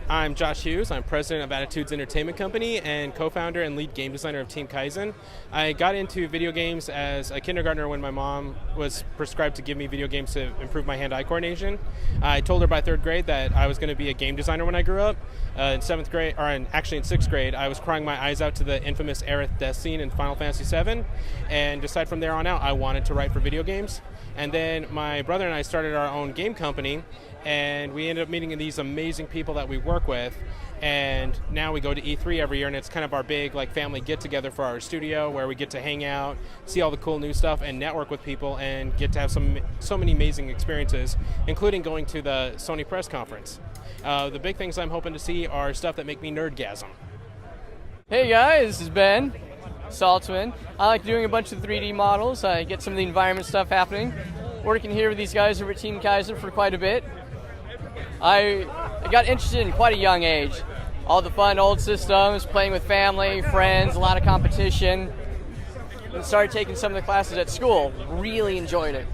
I'm Josh Hughes. I'm president of Attitudes Entertainment Company and co-founder and lead game designer of Team KAIZEN. I got into video games as a kindergartner when my mom was prescribed to give me video games to improve my hand-eye coordination. I told her by third grade that I was going to be a game designer when I grew up. In seventh grade, or actually in sixth grade, I was crying my eyes out to the infamous Aerith death scene in Final Fantasy VII, and decided from there on out I wanted to write for video games. And then my brother and I started our own game company, and we ended up meeting these amazing people that we work with, and now we go to E3 every year, and it's kind of our big family get-together for our studio where we get to hang out, see all the cool new stuff, and network with people, and get to have so many amazing experiences, including going to the Sony press conference. The big things I'm hoping to see are stuff that make me nerdgasm. Hey guys, this is Ben Saltzman. I like doing a bunch of 3D models. I get some of the environment stuff happening. Working here with these guys over at Team KAIZEN for quite a bit. I got interested in quite a young age. All the fun old systems, playing with family, friends, a lot of competition. And started taking some of the classes at school. Really enjoyed it.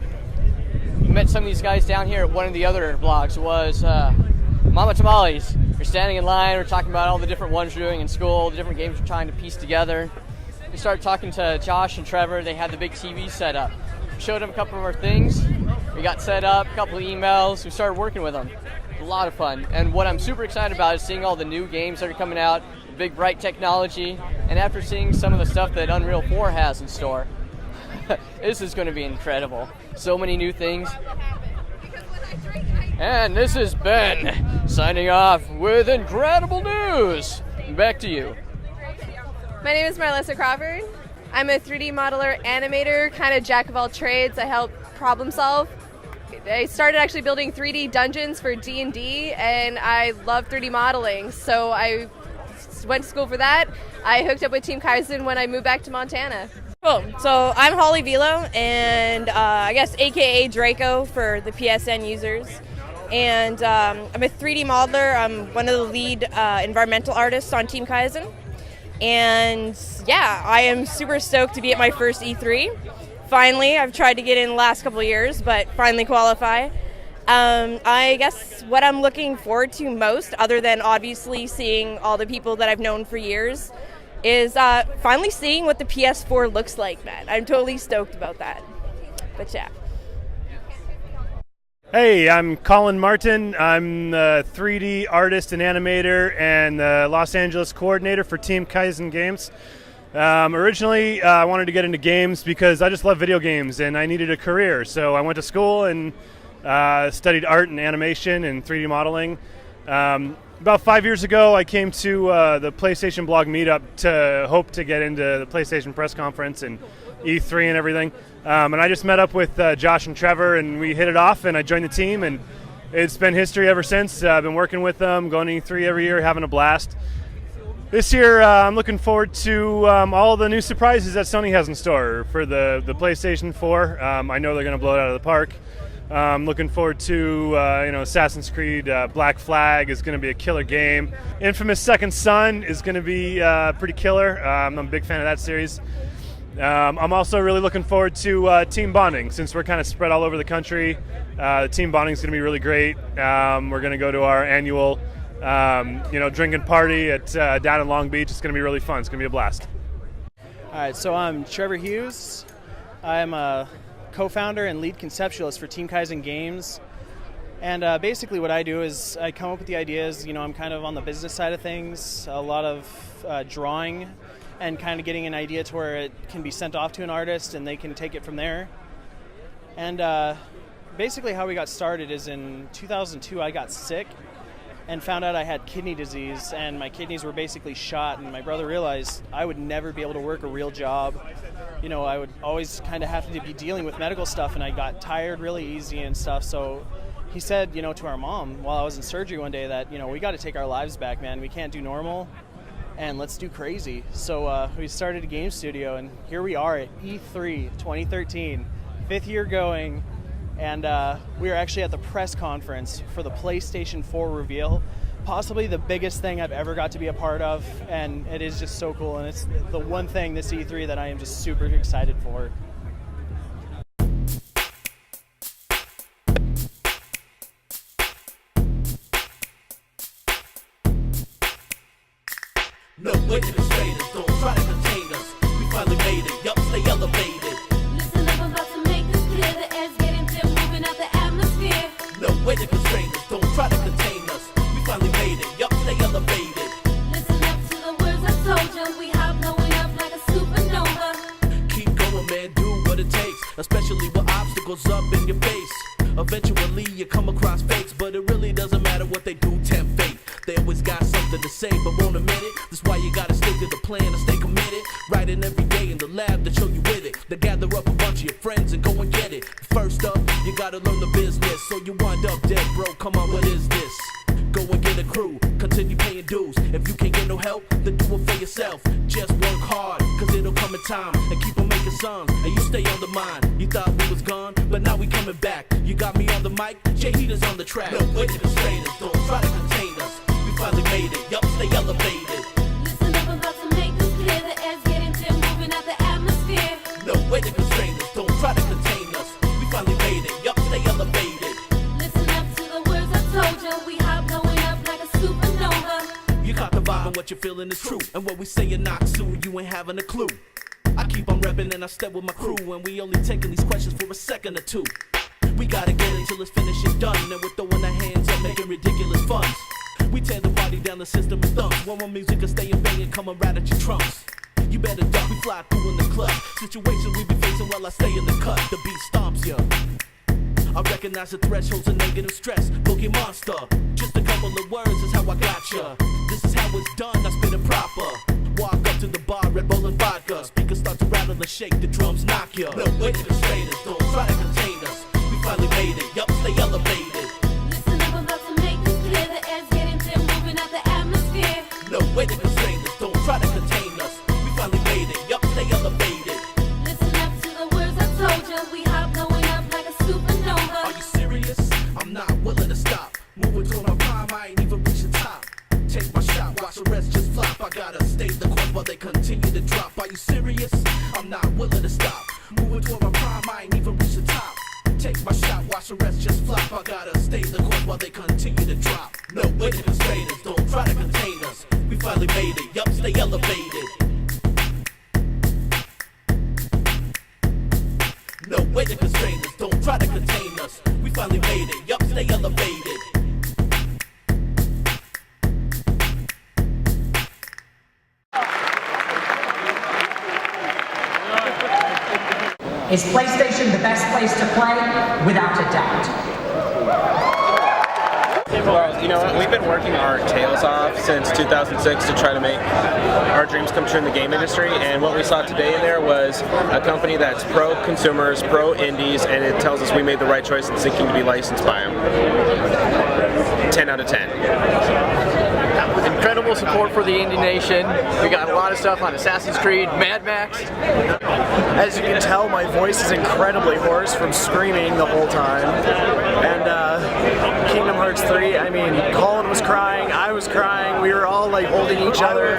Met some of these guys down here at one of the other vlogs. It was Mama Tamales. We're standing in line, we're talking about all the different ones we're doing in school, the different games we're trying to piece together. We started talking to Josh and Trevor. They had the big TV set up. Showed them a couple of our things. We got set up, a couple of emails. We started working with them. A lot of fun. And what I'm super excited about is seeing all the new games that are coming out, the big bright technology, and after seeing some of the stuff that Unreal 4 has in store, this is going to be incredible. So many new things. And this is Ben signing off with incredible news. Back to you. My name is Marlissa Crawford. I'm a 3D modeler, animator, kind of jack of all trades. I help problem solve. I started actually building 3D dungeons for D&D, and I love 3D modeling, so I went to school for that. I hooked up with Team KAIZEN when I moved back to Montana. Cool. So I'm Holly Velo, and I guess AKA Draco for the PSN users. And I'm a 3D modeler. I'm one of the lead environmental artists on Team KAIZEN. And yeah, I am super stoked to be at my first E3. Finally, I've tried to get in the last couple of years, but finally qualify. I guess what I'm looking forward to most, other than obviously seeing all the people that I've known for years, is finally seeing what the PS4 looks like, man. I'm totally stoked about that. But yeah. Hey, I'm Colin Martin. I'm the 3D artist and animator and the Los Angeles coordinator for Team KAIZEN Games. Originally, I wanted to get into games because I just love video games and I needed a career. So I went to school and studied art and animation and 3D modeling. About 5 years ago, I came to the PlayStation blog meetup to hope to get into the PlayStation press conference and E3 and everything. And I just met up with Josh and Trevor, and we hit it off, and I joined the team, and it's been history ever since. I've been working with them, going to E3 every year, having a blast. This year, I'm looking forward to all the new surprises that Sony has in store for the PlayStation 4. I know they're going to blow it out of the park. I'm looking forward to Assassin's Creed Black Flag is going to be a killer game. Infamous Second Son is going to be pretty killer. I'm a big fan of that series. I'm also really looking forward to team bonding. Since we're kind of spread all over the country, team bonding is going to be really great. We're going to go to our annual drinking party at down in Long Beach. It's going to be really fun. It's going to be a blast. All right, so I'm Trevor Hughes. I'm a co-founder and lead conceptualist for Team KAIZEN Games. And basically what I do is I come up with the ideas. I'm kind of on the business side of things, a lot of drawing and kind of getting an idea to where it can be sent off to an artist and they can take it from there. And basically how we got started is in 2002 I got sick and found out I had kidney disease, and my kidneys were basically shot, and my brother realized I would never be able to work a real job. I would always kind of have to be dealing with medical stuff, and I got tired really easy and stuff. So he said, to our mom while I was in surgery one day that, we got to take our lives back, man. We can't do normal, and let's do crazy. So we started a game studio, and here we are at E3 2013, 5th year going. And we were actually at the press conference for the PlayStation 4 reveal. Possibly the biggest thing I've ever got to be a part of, and it is just so cool, and it's the one thing this E3 that I am just super excited for. No way to constrain us, don't try to contain us. We finally made it, yup, stay elevated. Listen up, I'm about to make this clear. The air's getting dim, moving out the atmosphere. No way to constrain us, don't try to contain us. We finally made it, yup, stay elevated. Listen up to the words I told you. We hop blowing up like a supernova. Keep going, man, do what it takes. Especially with obstacles up in your face. Eventually you come across fakes, but it really doesn't matter what they do, tempt fate. They always got something to say, but won't admit it. That's why you gotta stick to the plan and stay committed. Writing every day in the lab to show you with it. They gather up a bunch of your friends and go and get it. First up, you gotta learn the business. So you wind up dead, bro, come on, what is this? Go and get a crew, continue paying dues. If you can't get no help, then do it for yourself. Just work hard, cause it'll come in time. And keep on making songs, and you stay on the mind. You thought we was gone, but now we coming back. You got me on the mic, Jay Heater's on the track. No way to constrain us, don't try to contain us. We finally made it, yup, stay elevated. Listen up, I'm about to make this clear. The air's getting dim, moving out the atmosphere. No way to constrain us, don't try to contain us. We finally made it, yup, stay elevated. Listen up to the words I told you. We hop blowing up like a supernova. You caught the vibe and what you're feeling is true. And what we say and not soon, you ain't having a clue. I keep on repping and I step with my crew, and we only taking these questions for a second or two. We gotta get it till it's finished and done, and we're throwing our hands up, making ridiculous funds. We tear the party down, the system is done. One more music can stay and banging, coming right at your trunks. You better duck, we fly through in the club. Situations we be facing while I stay in the cut. The beat stomps ya. I recognize the thresholds of negative stress. Boogie monster, just a couple of words is how I got ya. This is how it's done, I spit it proper. Walk up to the bar, Red Bull and vodka. Speakers start to rattle and shake, the drums knock ya. No way to constrain us, don't try to contain us. We finally made it, yup, stay elevated. Listen up, I'm about to make this clear. The air's getting dim, moving out the atmosphere. No way to constrain us, don't try to contain us. We finally made it, yup, stay elevated. Listen up to the words I told you. We hop blowing up like a supernova. Are you serious? I'm not willing to stop. Moving toward my prime, I ain't even reached the top. Take my shot, watch the rest just flop. I gotta stay the course while they continue to drop. Are you serious? I'm not willing to stop. Moving toward my prime, I ain't even reached the top. Take my shot, watch the rest just flop. I gotta stay the course while they continue to drop. No way to constrain us, don't try to contain us. We finally made it, yup, stay elevated. No way to constrain us, don't try to contain us. We finally made it, yup, stay elevated. Is PlayStation the best place to play? Without a doubt. Well, you know what? We've been working our tails off since 2006 to try to make our dreams come true in the game industry, and what we saw today in there was a company that's pro-consumers, pro-indies, and it tells us we made the right choice in seeking to be licensed by them. 10 out of 10. Incredible support for the Indie Nation. We got a lot of stuff on Assassin's Creed, Mad Max. As you can tell, my voice is incredibly hoarse from screaming the whole time. And Kingdom Hearts 3, I mean, Colin was crying, I was crying, we were all like holding each other.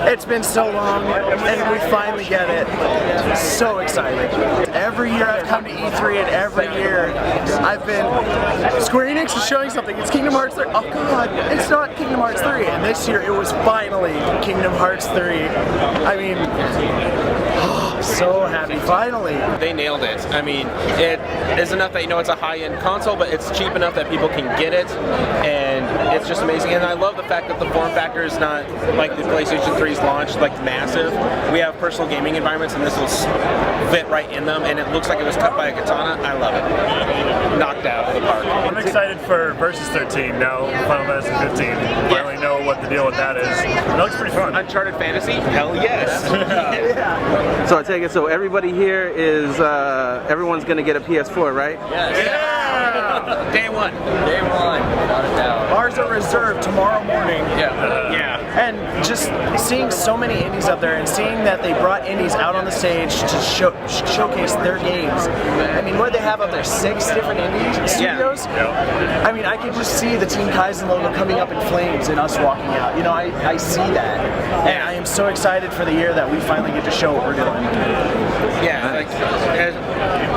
It's been so long, and we finally get it. So excited. Every year I've come to E3, and every year I've been, Square Enix is showing something, it's Kingdom Hearts 3. Oh god, it's not Kingdom Hearts 3. And this year it was finally Kingdom Hearts 3. I mean, so happy, finally. They nailed it. I mean, it is enough that you know it's a high-end console, but it's cheap enough that people can get it, and it's just amazing. And I love the fact that the form factor is not like the PlayStation 3's launch, like massive. We have personal gaming environments, and this will fit right in them, and it looks like it was cut by a katana. I love it. Knocked out of the park. I'm excited for Versus 13 now, Final Fantasy 15. Finally know what the deal with that is. It looks pretty fun. Uncharted Fantasy? Hell yes. Yeah. So I take it, so everybody here is, everyone's gonna get a PS4, right? Yes. Yeah! Day one. Day one, without a doubt. bars are reserved tomorrow morning. Yeah. And just seeing so many indies up there and seeing that they brought indies out on the stage to showcase their games. I mean, what did they have up there? 6 different indie studios? Yeah. I mean, I could just see the Team KAIZEN logo coming up in flames and us walking out. You know, I see that. And I am so excited for the year that we finally get to show what we're doing. Yeah, like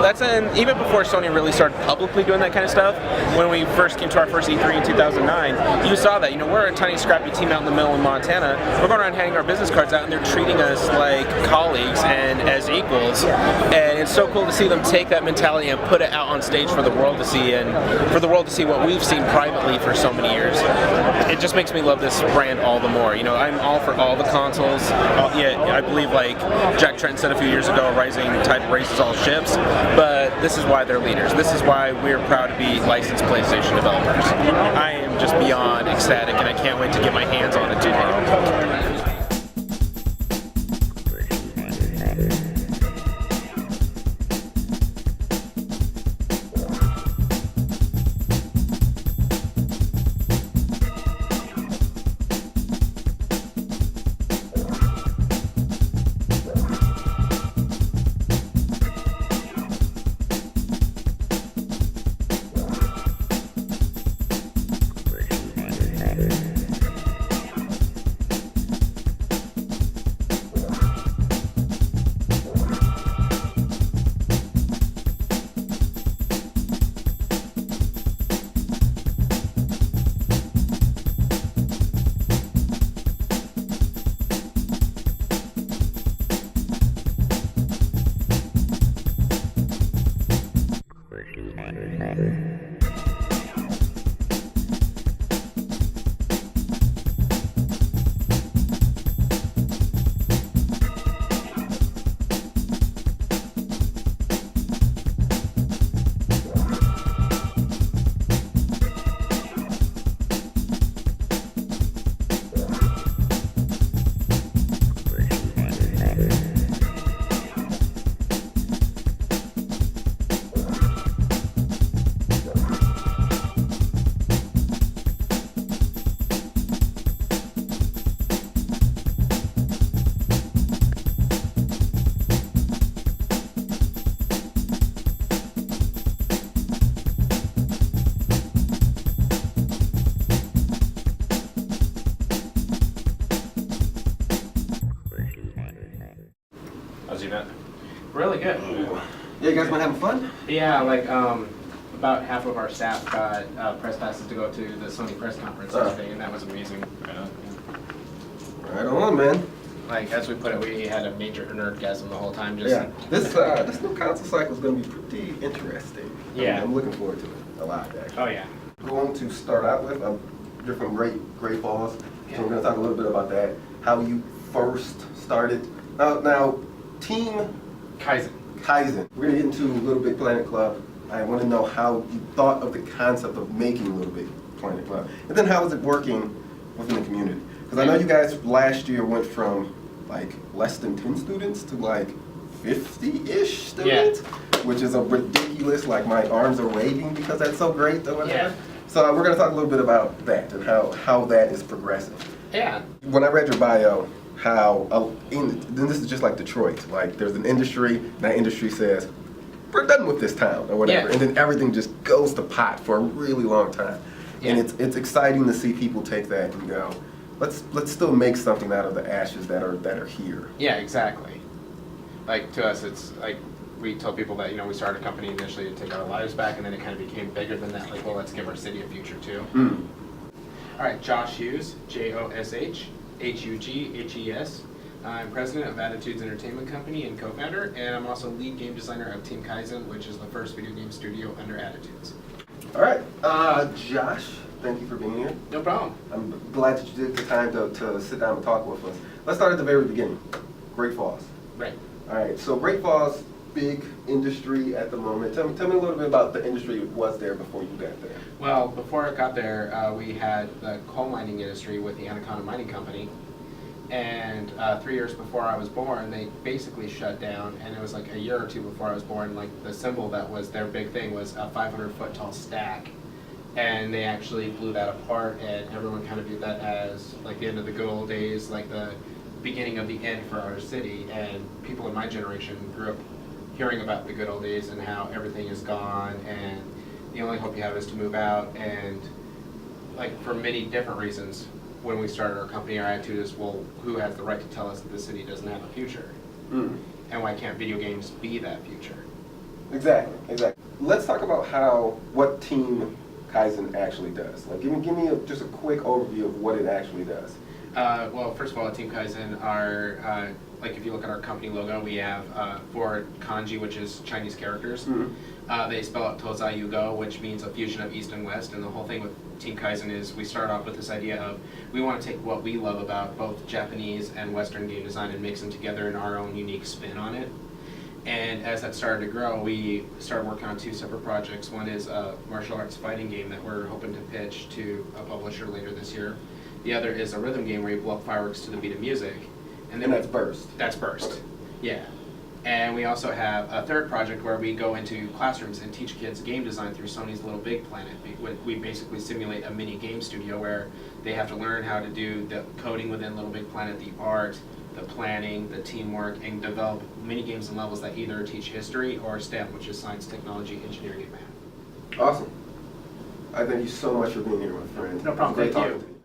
that's even before Sony really started publicly doing that kind of stuff. When we first came to our first E3 in 2009, you saw that. You know, we're a tiny, scrappy team out in the middle of Montana. We're going around handing our business cards out, and they're treating us like colleagues and as equals. And it's so cool to see them take that mentality and put it out on stage for the world to see, and for the world to see what we've seen privately for so many years. It just makes me love this brand all the more. You know, I'm all for all the consoles. I believe, like Jack Trenton said a few years ago, rising tide raises all ships. But this is why they're leaders. This is why we're proud to be licensed PlayStation developers. I am just beyond ecstatic, and I can't wait to get my hands on it tomorrow. How's your event? Really good. Yeah, you guys been having fun? Yeah, like about half of our staff got press passes to go to the Sony press conference yesterday, and that was amazing. Right on, man. Like, as we put it, we had a major nerdgasm the whole time. Just Yeah, this new console cycle is going to be pretty interesting. Yeah. I'm looking forward to it a lot, actually. Oh yeah. Going to start out with, you're from Great Falls, Yeah. so we're going to talk a little bit about that. How you first started. Now, Team KAIZEN. We're going to get into Little Big Planet Club. I want to know how you thought of the concept of making Little Big Planet Club, and then how is it working within the community? Because I know you guys last year went from like less than 10 students to like 50-ish students, which is a ridiculous, like my arms are waving because that's so great or whatever. Yeah. So we're going to talk a little bit about that and how that is progressing. Yeah. When I read your bio, then this is just like Detroit, like there's an industry, and that industry says, we're done with this town or whatever, and then everything just goes to pot for a really long time. And it's exciting to see people take that and go, let's still make something out of the ashes that are here. Yeah, exactly. Like, to us, it's like we tell people that, you know, we started a company initially to take our lives back, and then it kind of became bigger than that. Like, well, let's give our city a future too. All right, Josh Hughes, Josh Hughes. I'm president of Attitudes Entertainment Company and co-founder, and I'm also lead game designer of Team KAIZEN, which is the first video game studio under Attitudes. All right, Josh, thank you for being here. No problem. I'm glad that you took the time to sit down and talk with us. Let's start at the very beginning. Great Falls. Right. All right, so Great Falls, big industry at the moment. Tell me a little bit about the industry that was there before you got there. Well, before I got there, we had the coal mining industry with the Anaconda Mining Company. And 3 years before I was born, they basically shut down. And it was like a year or two before I was born, like the symbol that was their big thing was a 500-foot tall stack and they actually blew that apart, and everyone kind of viewed that as like the end of the good old days, like the beginning of the end for our city. And people in my generation grew up hearing about the good old days and how everything is gone, and the only hope you have is to move out. And like for many different reasons, when we started our company, our attitude is, well, who has the right to tell us that the city doesn't have a future? And why can't video games be that future? Exactly. Let's talk about what Team KAIZEN actually does. Like, give me just a quick overview of what it actually does. Well, first of all, at Team KAIZEN, our like if you look at our company logo, we have 4 kanji, which is Chinese characters. They spell out Tozai Yugo, which means a fusion of East and West. And the whole thing with Team KAIZEN is we start off with this idea of we want to take what we love about both Japanese and Western game design and mix them together in our own unique spin on it. And as that started to grow, we started working on 2 separate projects. One is a martial arts fighting game that we're hoping to pitch to a publisher later this year. The other is a rhythm game where you blow up fireworks to the beat of music. And that's Burst. That's Burst, yeah. And we also have a third project where we go into classrooms and teach kids game design through Sony's Little Big Planet. We basically simulate a mini game studio where they have to learn how to do the coding within Little Big Planet, the art, the planning, the teamwork, and develop mini games and levels that either teach history or STEM, which is science, technology, engineering, and math. Awesome. I thank you so much for being here, my friend. No problem. Great Thank talking you. to you.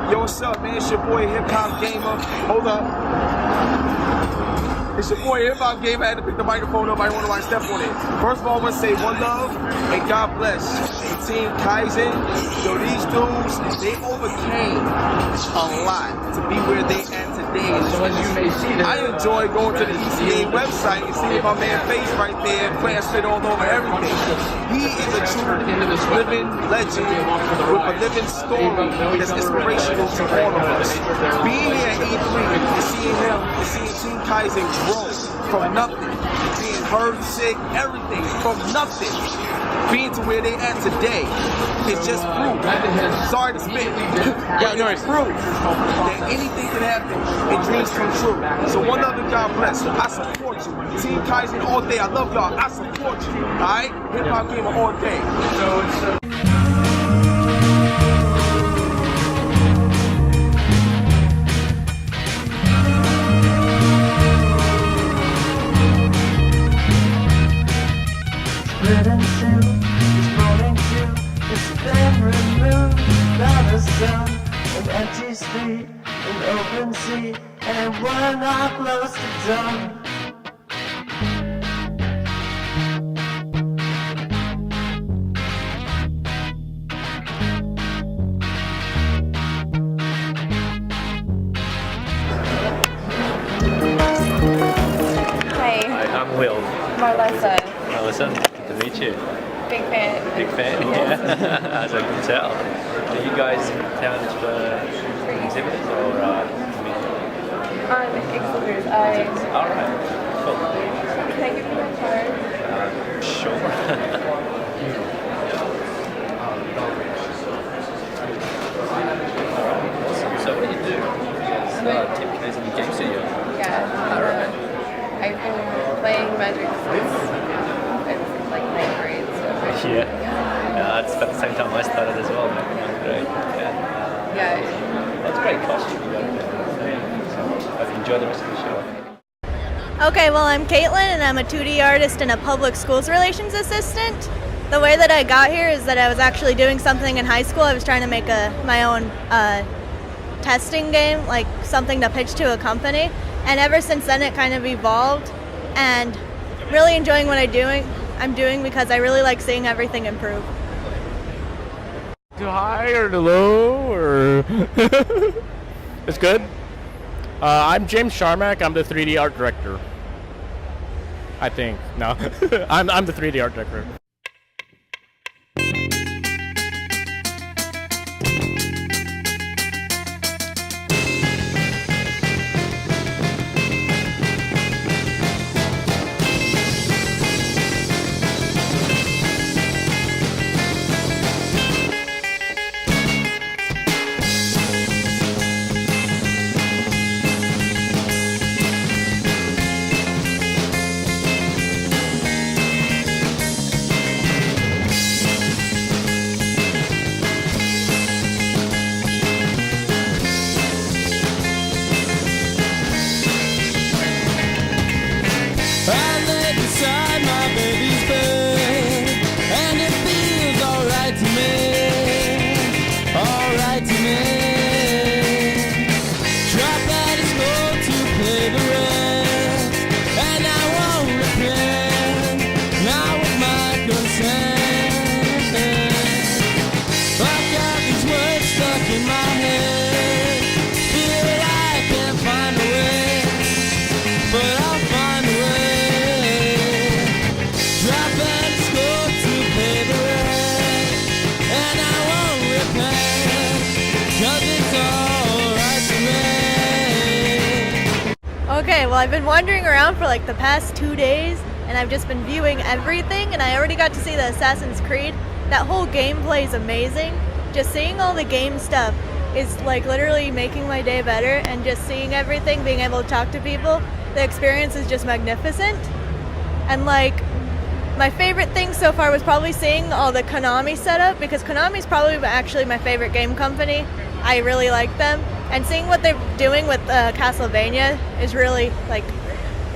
Yo, what's up, man? It's your boy Hip Hop Gamer. Hold up. It's your boy Hip Hop Gamer. I had to pick the microphone up. I didn't want to step on it. First of all, I want to say one love and God bless Team KAIZEN. Yo, these dudes, they overcame a lot to be where they at today. So as you may see, I enjoy going to the ECA website and seeing my man face right there, plastered all over everything. He is a true living legend with a living story that's inspirational to all of us. Being here at E3 and seeing him and seeing Team KAIZEN grow from nothing, being hurt, sick, everything from nothing, being to where they at today is just proof. Sorry to spit. It's proof that anything can happen and dreams come true. So one love and God bless. I support you. Team KAIZEN all day. I love y'all. I support you. Alright? Hip Hop Gamer all day. Empty street, an open sea, and we're not close to done. Hi, I'm Will. Marlessa. Melissa, good to meet you. Big fan. Big fan, yeah, as I can tell. Are you guys in town for exhibitors or Exhibitors. Alright, cool. Can I give you my card? Sure. So what do you do? It's Team KAIZEN Game Studio. Yeah. Alright. I've been playing Magic since I was in like 9th grade. So Yeah. That's about the same time I great costume you got. Enjoy the rest of the show. Okay, well, I'm Caitlin, and I'm a 2D artist and a public schools relations assistant. The way that I got here is that I was actually doing something in high school. I was trying to make my own testing game, like something to pitch to a company. And ever since then, it kind of evolved. And really enjoying what I'm doing because I really like seeing everything improve. Too high or too low, or it's good. I'm James Sharmack. I'm the 3D art director. I think. No, I'm the 3D art director. Okay, well, I've been wandering around for like the past 2 days, and I've just been viewing everything, and I already got to see the Assassin's Creed. That whole gameplay is amazing. Just seeing all the game stuff is like literally making my day better, and just seeing everything, being able to talk to people, the experience is just magnificent. And like, my favorite thing so far was probably seeing all the Konami setup, because Konami's probably actually my favorite game company. I really like them. And seeing what they're doing with Castlevania is really like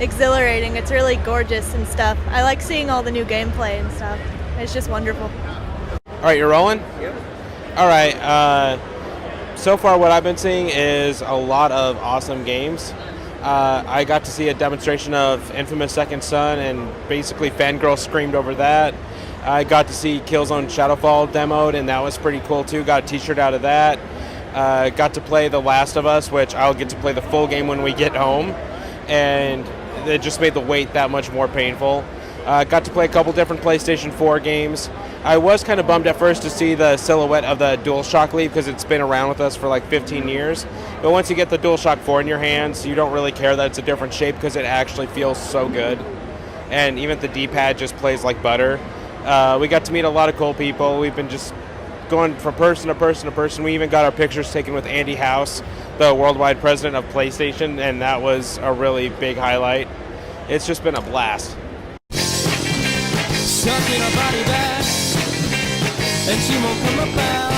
exhilarating. It's really gorgeous and stuff. I like seeing all the new gameplay and stuff. It's just wonderful. All right, you're rolling? Yep. All right. So far what I've been seeing is a lot of awesome games. I got to see a demonstration of Infamous Second Son, and basically fangirls screamed over that. I got to see Killzone Shadowfall demoed, and that was pretty cool too. Got a t-shirt out of that. Got to play The Last of Us, which I'll get to play the full game when we get home, and it just made the wait that much more painful. Got to play a couple different PlayStation 4 games. I was kind of bummed at first to see the silhouette of the DualShock leave, because it's been around with us for like 15 years. But once you get the DualShock 4 in your hands, you don't really care that it's a different shape, because it actually feels so good. And even the D-pad just plays like butter. We got to meet a lot of cool people. We've been just going from person to person to person. We even got our pictures taken with Andy House, the worldwide president of PlayStation, and that was a really big highlight. It's just been a blast. Sucking her body back, and she won't come about.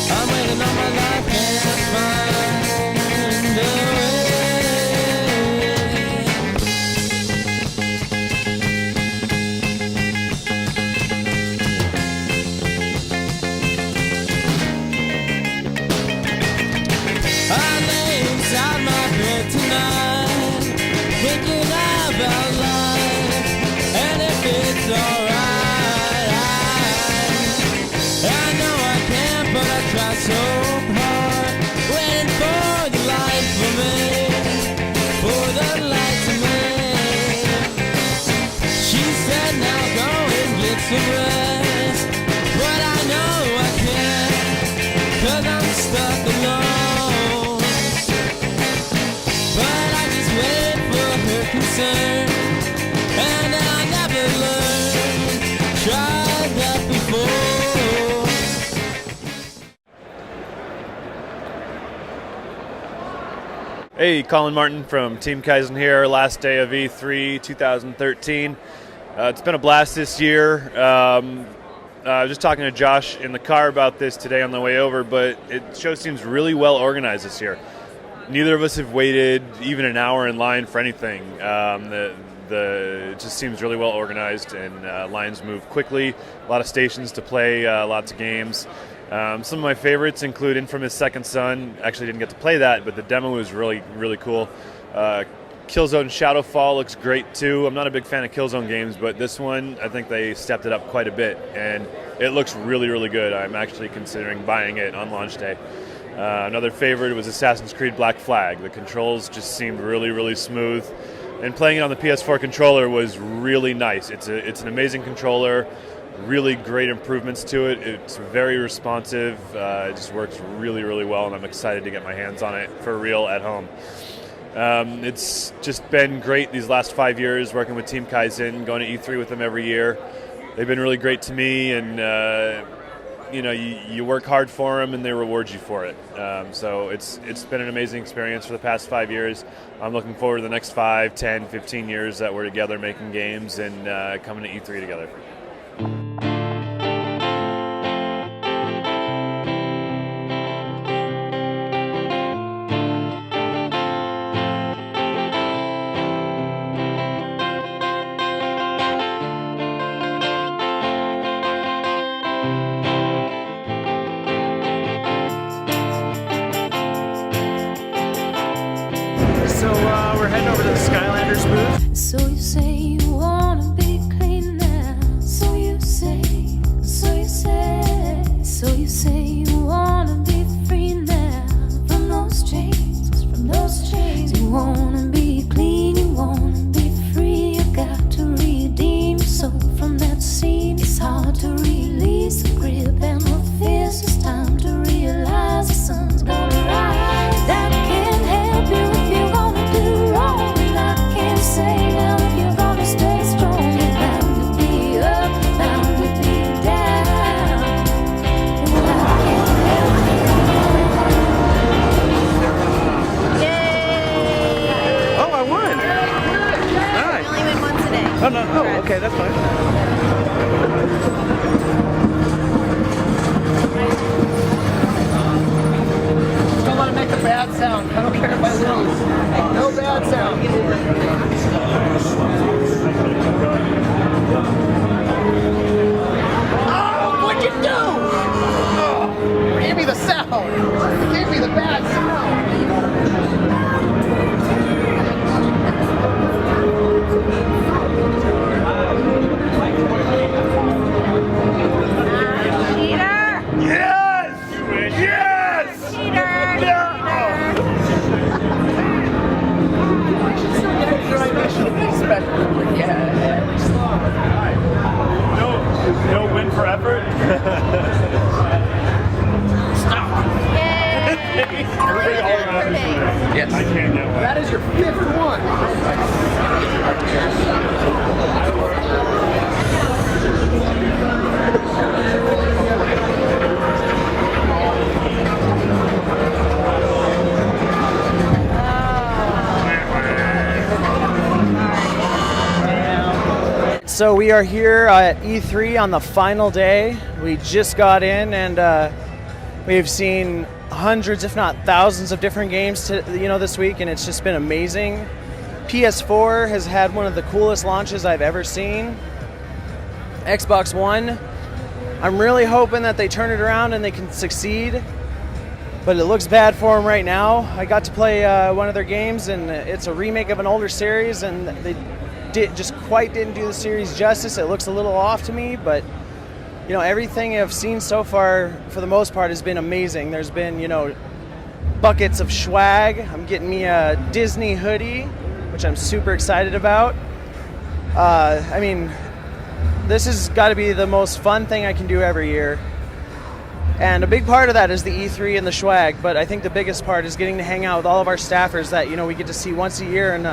I'm waiting on my life, can't find a way. I lay inside my bed tonight, thinking about life, and if it's alright. I know I can't, but I try so hard, waiting for the light for me, for the light to me. She said now go and get some rest, but I know I can't, 'cause I'm stuck alone. Concern, and I never learned, tried that before. Hey, Colin Martin from Team KAIZEN here, last day of E3 2013. It's been a blast this year. I was just talking to Josh in the car about this today on the way over, but it show seems really well organized this year. Neither of us have waited even an hour in line for anything. It just seems really well organized, and lines move quickly. A lot of stations to play, lots of games. Some of my favorites include Infamous Second Son. Actually didn't get to play that, but the demo was really, really cool. Killzone Shadowfall looks great too. I'm not a big fan of Killzone games, but this one, I think they stepped it up quite a bit, and it looks really, really good. I'm actually considering buying it on launch day. Another favorite was Assassin's Creed Black Flag. The controls just seemed really, really smooth, and playing it on the PS4 controller was really nice. It's an amazing controller, really great improvements to it. It's very responsive. It just works really, really well, and I'm excited to get my hands on it for real at home. It's just been great these last 5 years working with Team KAIZEN, going to E3 with them every year. They've been really great to me, and you work hard for them and they reward you for it. So it's been an amazing experience for the past 5 years. I'm looking forward to the next 5, 10, 15 years that we're together making games and coming to E3 together. So we're heading over to the Skylanders booth. So you say you wanna be clean now. So you say, so you say, so you say you wanna be free now. From those chains, from those chains. You wanna be clean, you wanna be free. You got to redeem your soul from that scene. It's hard to release the grip and the fierce. It's time to realize the sun's gonna rise. That can't help you if you're gonna do wrong. And I can't say now if you're gonna stay strong. You're bound to be up, bound to be down. And I can't help Yay! Oh, I won! Nice. I only win once a day. Oh, no. Oh, okay, that's fine. Don't want to make a bad sound. I don't care if I lose. No bad sound. Oh, what'd you do? Oh, gave me the sound. Gave me the bad sound. Yes! Yes! No win for effort? Everybody all around is winning. Yes. I can't get one. That is your 5th one. So we are here at E3 on the final day. We just got in, and we've seen hundreds, if not thousands, of different games this week, and it's just been amazing. PS4 has had one of the coolest launches I've ever seen. Xbox One, I'm really hoping that they turn it around and they can succeed, but it looks bad for them right now. I got to play one of their games, and it's a remake of an older series, and they didn't do the series justice. It looks a little off to me, but everything I've seen so far, for the most part, has been amazing. There's been buckets of swag. I'm getting me a Disney hoodie, which I'm super excited about. This has got to be the most fun thing I can do every year. And a big part of that is the E3 and the swag, but I think the biggest part is getting to hang out with all of our staffers that we get to see once a year. And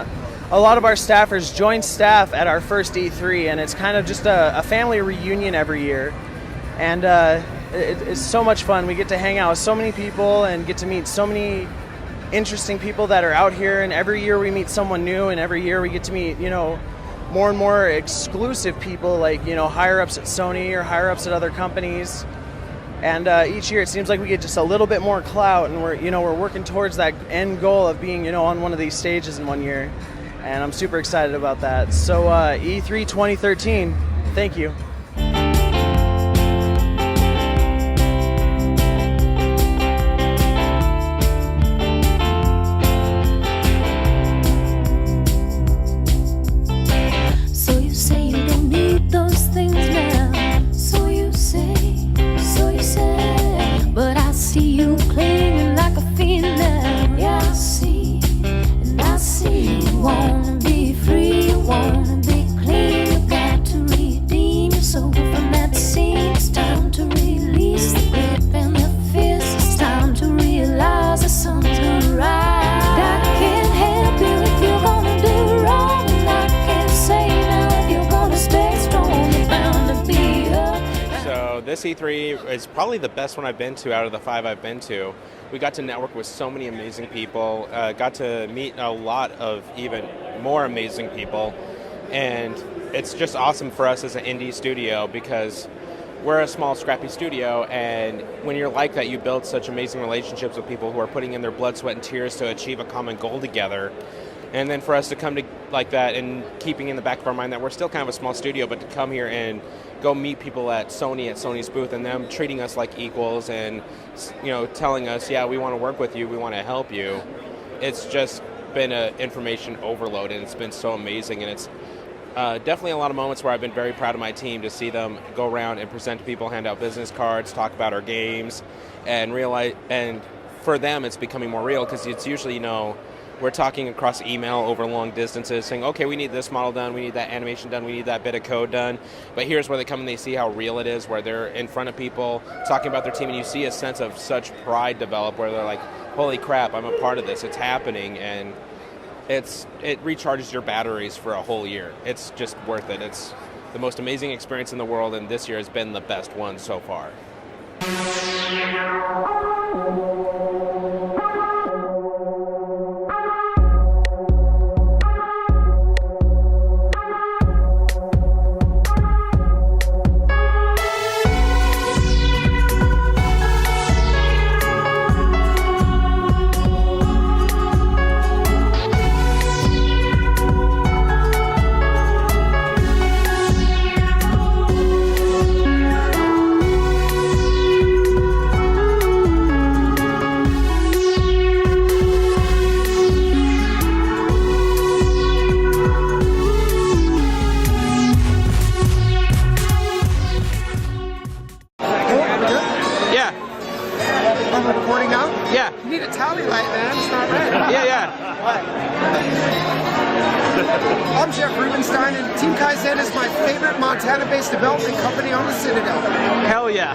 a lot of our staffers join staff at our first E3, and it's kind of just a family reunion every year. And it's so much fun. We get to hang out with so many people and get to meet so many interesting people that are out here, and every year we meet someone new, and every year we get to meet more and more exclusive people, like, you know, higher ups at Sony or higher ups at other companies. And each year it seems like we get just a little bit more clout, and we're working towards that end goal of being, you know, on one of these stages in 1 year. And I'm super excited about that. So E3 2013, thank you. So you say you don't need those things now. So you say, but I see you clinging like a fiend now. Yeah, I see, and I see you wanna be free, you wanna be clean. You got to redeem your soul from that scene. It's time to release the grip and the fist. It's time to realize the sun's gonna rise. I can't help you if you're gonna do wrong, and I can't say now if you're gonna stay strong. You're bound to be up. So this E3 is probably the best one I've been to out of the 5 I've been to. We got to network with so many amazing people, got to meet a lot of even more amazing people, and it's just awesome for us as an indie studio because we're a small, scrappy studio, and when you're like that, you build such amazing relationships with people who are putting in their blood, sweat, and tears to achieve a common goal together. And then for us to come to like that and keeping in the back of our mind that we're still kind of a small studio, but to come here and go meet people at Sony's booth and them treating us like equals and, you know, telling us, yeah, we want to work with you, we want to help you. It's just been an information overload, and it's been so amazing. And it's definitely a lot of moments where I've been very proud of my team to see them go around and present to people, hand out business cards, talk about our games, and realize. And for them, it's becoming more real because it's usually, you know, we're talking across email over long distances saying, okay, we need this model done, we need that animation done, we need that bit of code done. But here's where they come and they see how real it is, where they're in front of people talking about their team, and you see a sense of such pride develop where they're like, holy crap, I'm a part of this, it's happening, and it recharges your batteries for a whole year. It's just worth it. It's the most amazing experience in the world, and this year has been the best one so far. I'm Jeff Rubenstein, and Team KAIZEN is my favorite Montana-based development company on the Citadel. Hell yeah.